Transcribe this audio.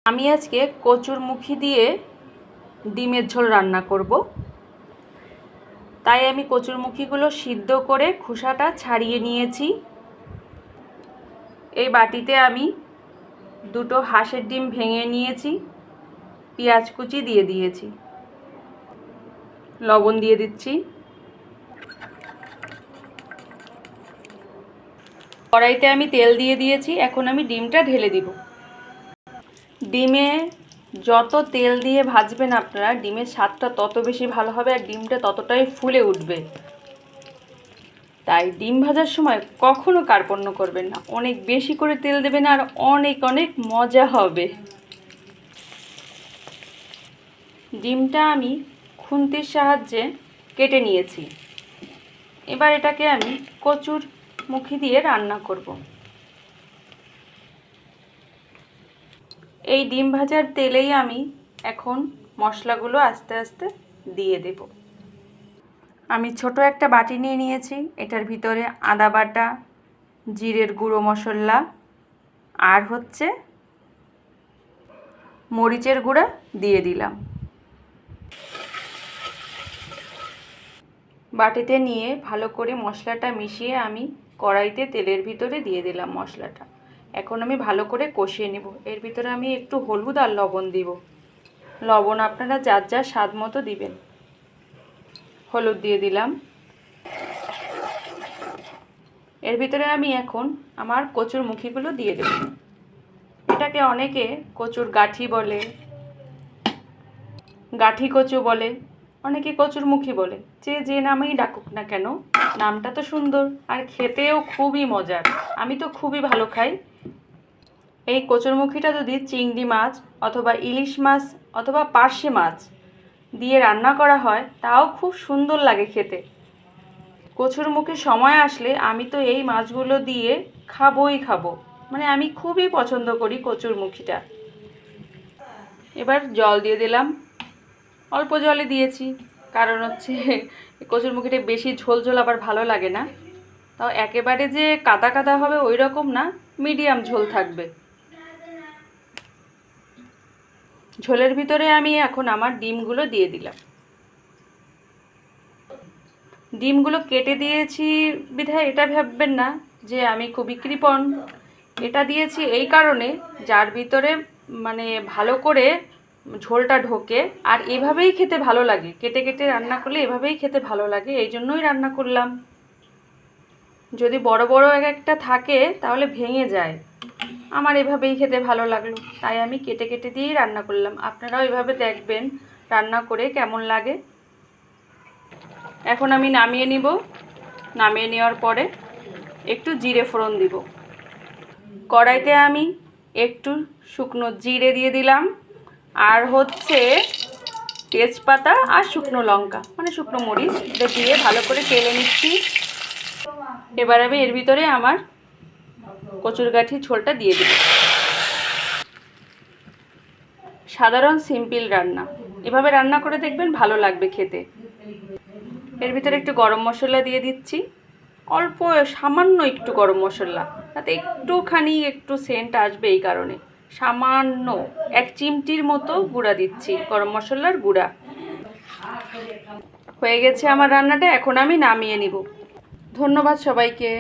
আমি আজকে কচুরমুখী দিয়ে ডিমের ঝোল রান্না করব। তাই আমি কচুরমুখীগুলো সিদ্ধ করে খোসাটা ছাড়িয়ে নিয়েছি। এই বাটিতে আমি দুটো হাঁসের ডিম ভেঙে নিয়েছি, পেঁয়াজ কুচি দিয়ে দিয়েছি, লবণ দিয়ে দিচ্ছি। কড়াইতে আমি তেল দিয়ে দিয়েছি, এখন আমি ডিমটা ঢেলে দিব। ডিমে যত তেল দিয়ে ভাজবেন আপনারা, ডিমের স্বাদটা তত বেশি ভালো হবে আর ডিমটা ততটাই ফুলে উঠবে। তাই ডিম ভাজার সময় কখনো কার্পণ্য করবেন না, অনেক বেশি করে তেল দেবেন আর অনেক অনেক মজা হবে। ডিমটা আমি খুন্তির সাহায্যে কেটে নিয়েছি। এবার এটাকে আমি কচুরমুখী দিয়ে রান্না করব। এই ডিম ভাজার তেলেই আমি এখন মশলাগুলো আস্তে আস্তে দিয়ে দেব। আমি ছোট একটা বাটি নিয়ে নিয়েছি, এটার ভিতরে আদা বাটা, জিরের গুঁড়ো মশলা আর মরিচের গুঁড়া দিয়ে দিলাম। বাটিতে নিয়ে ভালো করে মশলাটা মিশিয়ে আমি কড়াইতে তেলের ভিতরে দিয়ে দিলাম মশলাটা। এখন আমি ভালো করে কষিয়ে নেব। এর ভিতরে আমি একটু হলুদ আর লবণ দিব। লবণ আপনারা যার যার স্বাদ মতো দিবেন। হলুদ দিয়ে দিলাম। এর ভিতরে আমি এখন আমার কচুরমুখীগুলো দিয়ে দেব। এটাকে অনেকে কচুর গাঠি বলে, গাঠি কচু বলে, অনেকে কচুরমুখী বলে। যে নামেই ডাকুক না কেন, নামটা তো সুন্দর আর খেতেও খুবই মজার। আমি তো খুবই ভালো খাই। এই কচুরমুখীটা যদি চিংড়ি মাছ অথবা ইলিশ মাছ অথবা পার্শে মাছ দিয়ে রান্না করা হয়, তাও খুব সুন্দর লাগে খেতে। কচুরমুখীর সময় আসলে আমি তো এই মাছগুলো দিয়ে খাবো। মানে আমি খুবই পছন্দ করি কচুরমুখীটা। এবার জল দিয়ে দিলাম। অল্প জলে দিয়েছি, কারণ কচুরমুখীটা বেশি ঝোল আবার ভালো লাগে না। তাও একেবারে যে কাদা কাদা হবে ওই রকম না, মিডিয়াম ঝোল থাকবে। ঝোলের ভিতরে আমি এখন আমার ডিমগুলো দিয়ে দিলাম। ডিমগুলো কেটে দিয়েছি বিধায় এটা ভাববেন না যে আমি খুবই কৃপণ। এটা দিয়েছি এই কারণে, যার ভিতরে মানে ভালো করে ঝোলটা ঢোকে আর এভাবেই খেতে ভালো লাগে। কেটে কেটে রান্না করলে এভাবেই খেতে ভালো লাগে, এই জন্যই রান্না করলাম। যদি বড় বড় এক একটা থাকে তাহলে ভেঙে যায়। আমার এভাবেই খেতে ভালো লাগলো, তাই আমি কেটে কেটে দিয়েই রান্না করলাম। আপনারাও এভাবে দেখবেন রান্না করে কেমন লাগে। এখন আমি নামিয়ে নিব। নামিয়ে নেওয়ার পরে একটু জিরে ফোড়ন দিব। কড়াইতে আমি একটু শুকনো জিরে দিয়ে দিলাম, আর তেজপাতা আর শুকনো লঙ্কা মানে শুকনো মরিচ দিয়ে ভালো করে তেলে নিচ্ছি। এবার আমি এর ভিতরে আমার কচুরগাঠি ঝোলটা দিয়ে দিব। সাধারণ সিম্পল রান্না, এভাবে রান্না করে দেখবেন ভালো লাগবে খেতে। এর ভিতরে একটু গরম মশলা দিয়ে দিচ্ছি, অল্প সামান্য একটু গরম মশলা, তাতে একটু সেন্ট আসবে। এই কারণে সামান্য 1 চিমটির মতো গুঁড়া দিচ্ছি, গরম মশলার গুঁড়া। হয়ে গেছে আমার রান্নাটা, এখন আমি নামিয়ে নিব। ধন্যবাদ সবাইকে।